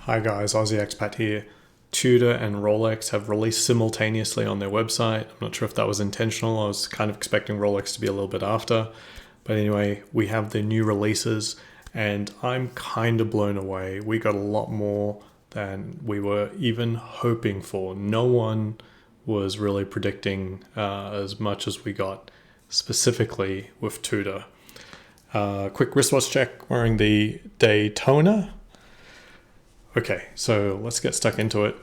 Hi guys, Aussie Expat here. Tudor and Rolex have released simultaneously on their website. I'm not sure if that was intentional. I was kind of expecting Rolex to be a little bit after. But anyway, we have the new releases and I'm kind of blown away. We got a lot more than we were even hoping for. No one was really predicting as much as we got, specifically with Tudor. Quick wristwatch check, wearing the Daytona. Okay, so let's get stuck into it.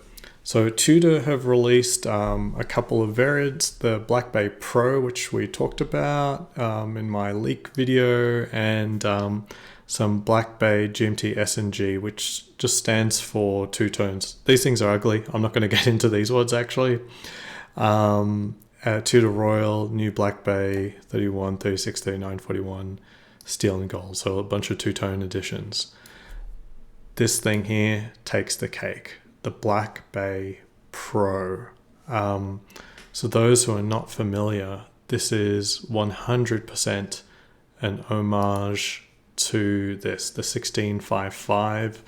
So Tudor have released a couple of variants, the Black Bay Pro, which we talked about in my leak video, and some Black Bay GMT S&G, which just stands for two tones. These things are ugly. I'm not going to get into these words actually. Tudor Royal, new Black Bay, 31, 36, 39, 41, steel and gold. So a bunch of two-tone editions. This thing here takes the cake, the Black Bay Pro. So those who are not familiar, this is 100% an homage to this, the 1655.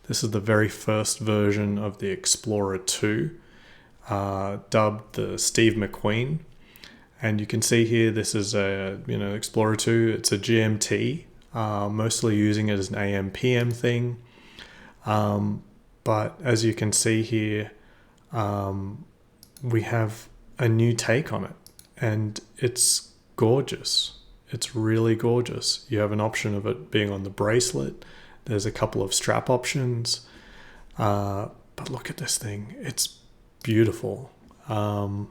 This is the very first version of the Explorer 2, dubbed the Steve McQueen. And you can see here, this is a Explorer 2. It's a GMT, mostly using it as an AM/PM thing. But as you can see here, we have a new take on it, and it's gorgeous. It's really gorgeous. You have an option of it being on the bracelet. There's a couple of strap options, but look at this thing. It's beautiful. What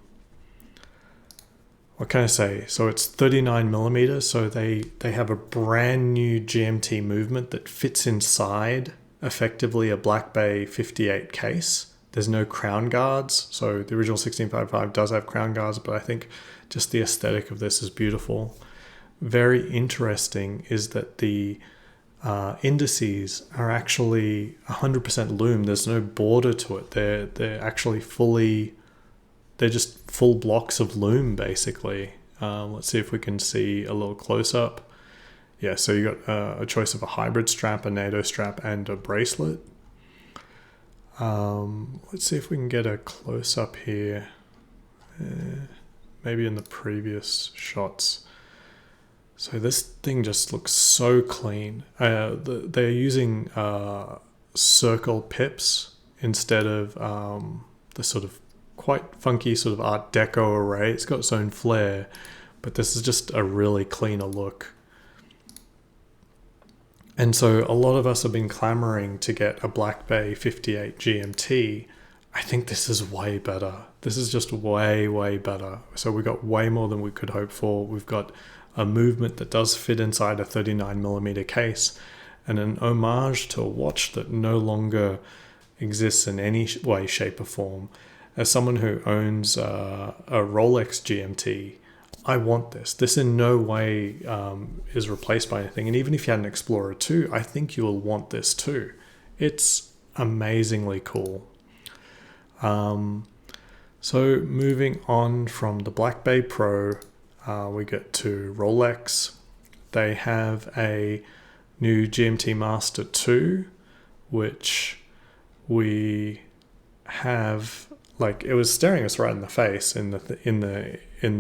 can I say? So it's 39 millimeters. So they have a brand new GMT movement that fits inside effectively a Black Bay 58 case. There's no crown guards. So the original 1655 does have crown guards, but I think just the aesthetic of this is beautiful. Very interesting is that the indices are actually 100% lume. There's no border to it. They're actually they're just full blocks of lume basically. Let's see if we can see a little close up. Yeah, so you got a choice of a hybrid strap, a NATO strap, and a bracelet. Let's see if we can get a close up here. Maybe in the previous shots. So this thing just looks so clean. They're using circle pips instead of the sort of quite funky sort of Art Deco array. It's got its own flair, but this is just a really cleaner look. And so a lot of us have been clamoring to get a Black Bay 58 GMT. I think this is way better. This is just way, way better. So we got way more than we could hope for. We've got a movement that does fit inside a 39 millimeter case, and an homage to a watch that no longer exists in any way, shape or form. As someone who owns a Rolex GMT, I want this. This in no way is replaced by anything. And even if you had an Explorer 2, I think you will want this too. It's amazingly cool. So moving on from the Black Bay Pro, we get to Rolex. They have a new GMT Master II, which we have, like, it was staring us right in the face in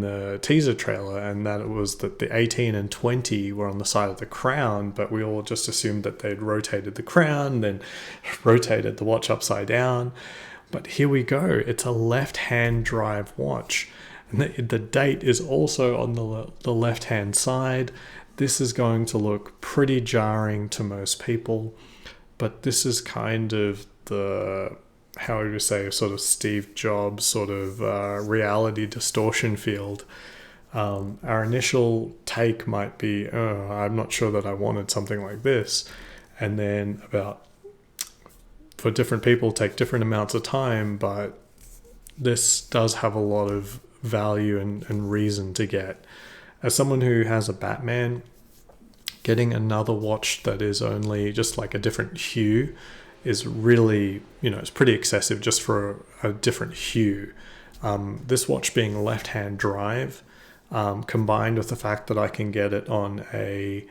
the teaser trailer, and that it was that the 18 and 20 were on the side of the crown, but we all just assumed that they'd rotated the crown, then rotated the watch upside down. But here we go. It's a left-hand drive watch, and the date is also on the left-hand side. This is going to look pretty jarring to most people, but this is kind of the, how would you say, sort of Steve Jobs sort of reality distortion field. Our initial take might be, oh, I'm not sure that I wanted something like this. And then for different people, take different amounts of time, but this does have a lot of value and reason to get. As someone who has a Batman, getting another watch that is only just like a different hue is really, it's pretty excessive just for a different hue. This watch being left-hand drive, combined with the fact that I can get it on a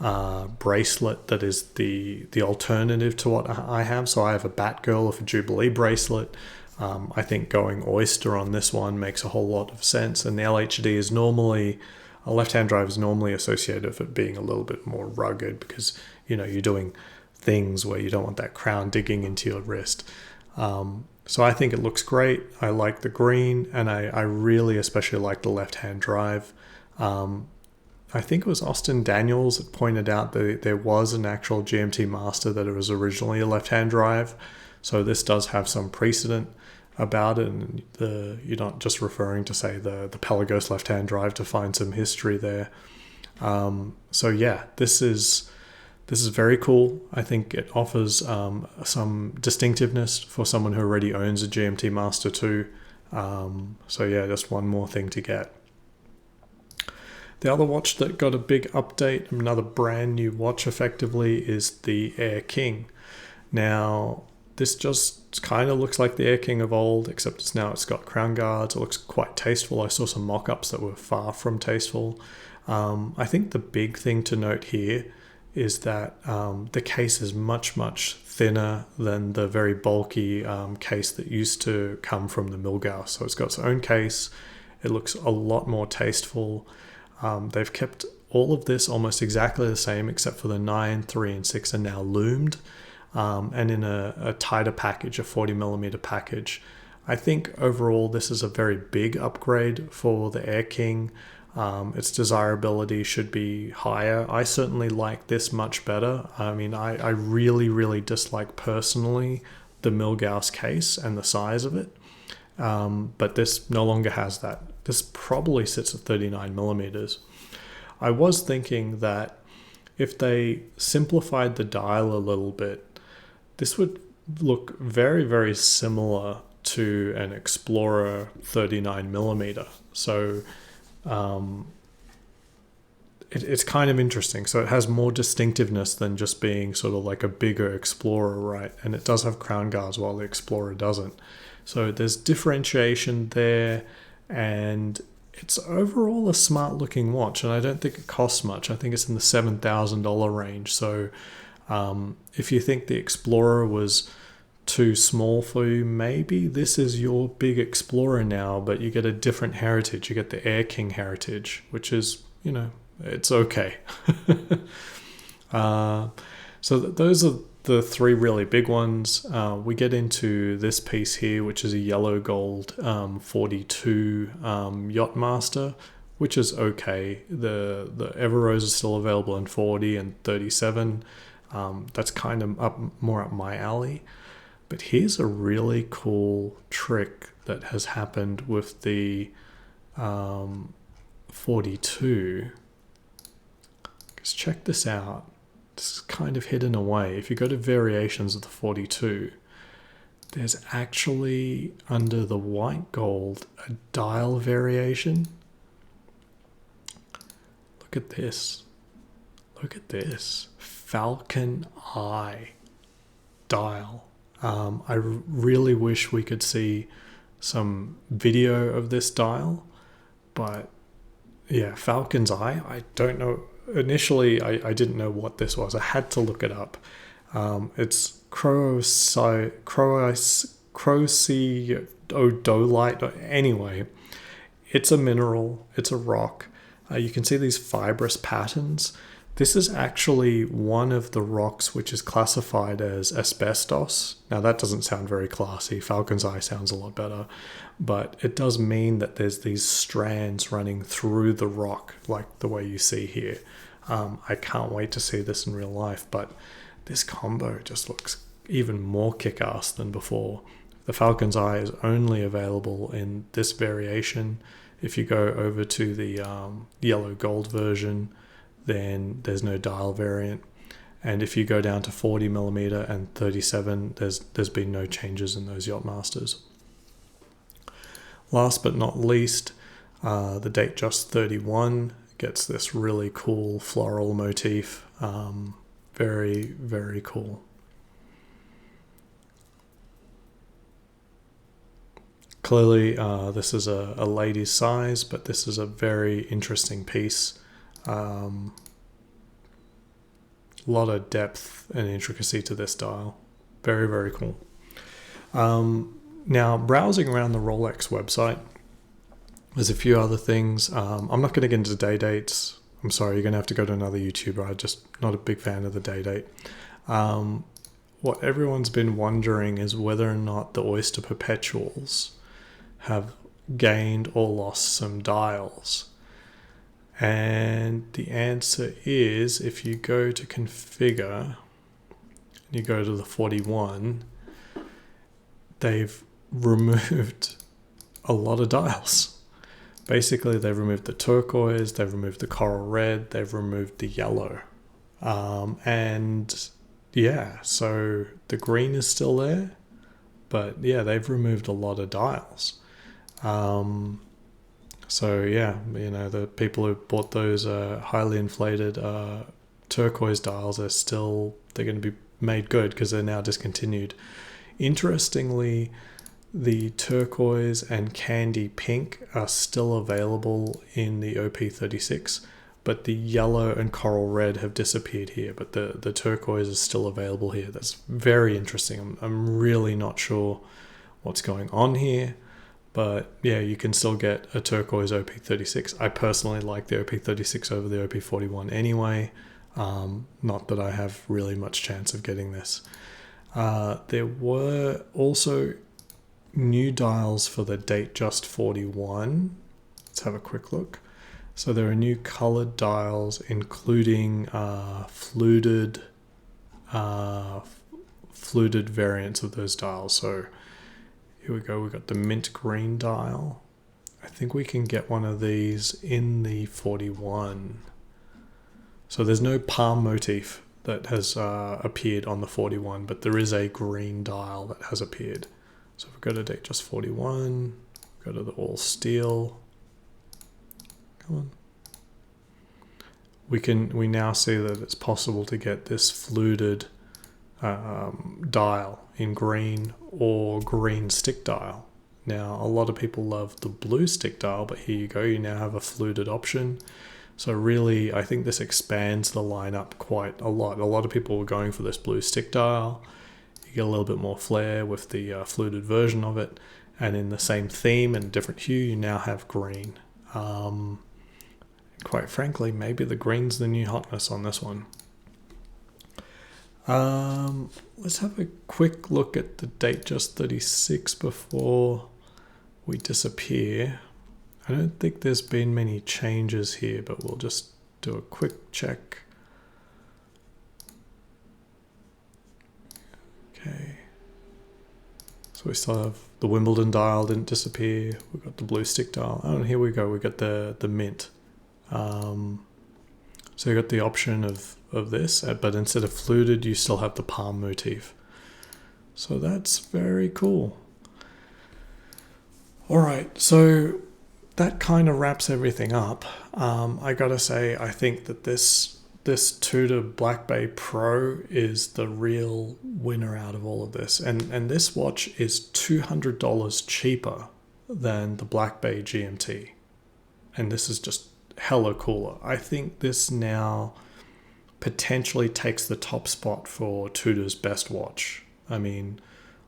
bracelet that is the alternative to what I have. So I have a Batgirl of a Jubilee bracelet. I think going oyster on this one makes a whole lot of sense. And the LHD is normally, a left-hand drive is normally associated with it being a little bit more rugged because, you know, you're doing things where you don't want that crown digging into your wrist. So I think it looks great. I like the green, and I really especially like the left-hand drive. I think it was Austin Daniels that pointed out that there was an actual GMT Master that it was originally a left-hand drive. So this does have some precedent about it, and you're not just referring to, say, the Pelagos left-hand drive to find some history there. So yeah, this is very cool. I think it offers some distinctiveness for someone who already owns a GMT Master II. So yeah, just one more thing to get. The other watch that got a big update, another brand new watch effectively, is the Air King. Now, this just kind of looks like the Air King of old, except it's got crown guards. It looks quite tasteful. I saw some mock-ups that were far from tasteful. I think the big thing to note here is that the case is much, much thinner than the very bulky case that used to come from the Milgauss. So it's got its own case. It looks a lot more tasteful. They've kept all of this almost exactly the same, except for the 9, 3, and 6 are now loomed, and in a tighter package, a 40mm package. I think overall this is a very big upgrade for the Air King. Its desirability should be higher. I certainly like this much better. I mean, I really, really dislike personally the Milgauss case and the size of it, but this no longer has that. This probably sits at 39mm. I was thinking that if they simplified the dial a little bit, this would look very, very similar to an Explorer 39mm. So it's kind of interesting. So it has more distinctiveness than just being sort of like a bigger Explorer, right? And it does have crown guards while the Explorer doesn't. So there's differentiation there. And it's overall a smart looking watch, and I don't think it costs much. I think it's in the $7,000 range. So if you think the Explorer was too small for you, maybe this is your big Explorer now, but you get a different heritage. You get the Air King heritage, which is, you know, it's okay. So those are the three really big ones. We get into this piece here, which is a yellow gold 42 Yacht Master, which is okay. The Everose is still available in 40 and 37. That's kind of more up my alley. But here's a really cool trick that has happened with the 42. Just check this out. It's kind of hidden away. If you go to variations of the 42, there's actually under the white gold a dial variation. Look at this. Look at this. Falcon Eye dial. I really wish we could see some video of this dial, but yeah, Falcon's Eye, I don't know. Initially, I didn't know what this was. I had to look it up. It's crocodolite. Anyway, it's a mineral. It's a rock. You can see these fibrous patterns. This is actually one of the rocks which is classified as asbestos. Now that doesn't sound very classy. Falcon's Eye sounds a lot better. But it does mean that there's these strands running through the rock, like the way you see here. I can't wait to see this in real life, but this combo just looks even more kick-ass than before. The Falcon's Eye is only available in this variation. If you go over to the yellow gold version, then there's no dial variant. And if you go down to 40mm and 37, there's been no changes in those Yacht Masters. Last but not least, the Datejust 31 gets this really cool floral motif. Very, very cool. Clearly, this is a lady's size, but this is a very interesting piece. A lot of depth and intricacy to this dial. Very, very cool. Now, browsing around the Rolex website, there's a few other things. I'm not going to get into day dates. I'm sorry, you're going to have to go to another YouTuber. I'm just not a big fan of the day date. What everyone's been wondering is whether or not the Oyster Perpetuals have gained or lost some dials. And the answer is, if you go to configure, and you go to the 41, they've removed a lot of dials. Basically, they've removed the turquoise, they've removed the coral red, they've removed the yellow. And yeah, so the green is still there, but yeah, they've removed a lot of dials. So yeah, you know, the people who bought those highly inflated turquoise dials they're going to be made good because they're now discontinued. Interestingly, the turquoise and candy pink are still available in the OP36, but the yellow and coral red have disappeared here, but the turquoise is still available here. That's very interesting. I'm really not sure what's going on here, but yeah, you can still get a turquoise OP36. I personally like the OP36 over the OP41 anyway. Not that I have really much chance of getting this. There were also new dials for the Datejust 41. Let's have a quick look. So there are new colored dials, including fluted variants of those dials. So here we go. We got the mint green dial. I think we can get one of these in the 41. So there's no palm motif that has appeared on the 41, but there is a green dial that has appeared. So if we go to Datejust 41, go to the all steel. Come on. We now see that it's possible to get this fluted dial in green or green stick dial. Now, a lot of people love the blue stick dial, but here you go. You now have a fluted option. So really, I think this expands the lineup quite a lot. A lot of people were going for this blue stick dial. You get a little bit more flair with the fluted version of it. And in the same theme and different hue, you now have green. Quite frankly, maybe the green's the new hotness on this one. Let's have a quick look at the Datejust 36 before we disappear. I don't think there's been many changes here, but we'll just do a quick check. Okay. So we still have the Wimbledon dial didn't disappear. We've got the blue stick dial. Oh, and here we go. We got the mint. So you got the option of this, but instead of fluted, you still have the palm motif. So that's very cool. All right, so that kind of wraps everything up. I gotta say, I think that this Tudor Black Bay Pro is the real winner out of all of this. And this watch is $200 cheaper than the Black Bay GMT. And this is just hella cooler. I think this now potentially takes the top spot for Tudor's best watch. I mean,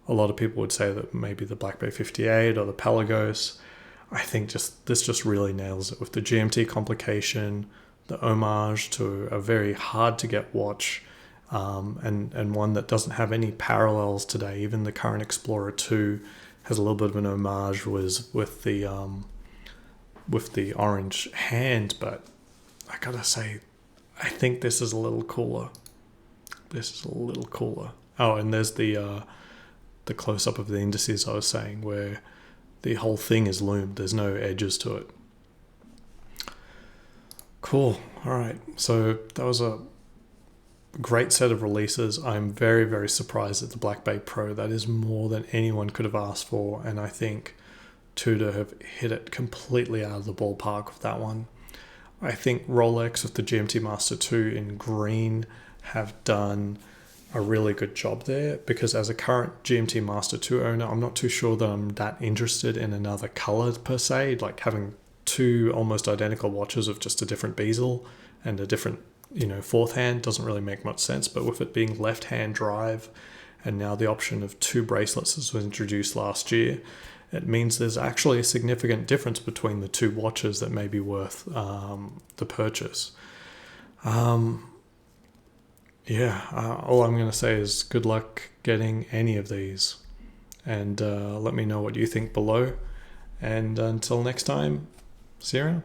a lot of people would say that maybe the Black Bay 58 or the Pelagos. I think this just really nails it with the GMT complication, the homage to a very hard to get watch, and one that doesn't have any parallels today. Even the current Explorer 2 has a little bit of an homage with the orange hand, but I gotta say, I think this is a little cooler. This is a little cooler. Oh, and there's the close-up of the indices I was saying, where the whole thing is loomed. There's no edges to it. Cool. All right. So that was a great set of releases. I'm very, very surprised at the Black Bay Pro. That is more than anyone could have asked for, and I think Tudor have hit it completely out of the ballpark with that one. I think Rolex with the GMT Master II in green have done a really good job there, because as a current GMT Master II owner, I'm not too sure that I'm that interested in another color per se, like having two almost identical watches with just a different bezel and a different fourth hand doesn't really make much sense, but with it being left hand drive and now the option of 2 bracelets as was introduced last year, it means there's actually a significant difference between the 2 watches that may be worth the purchase. All I'm going to say is good luck getting any of these, and let me know what you think below. And until next time, see you around.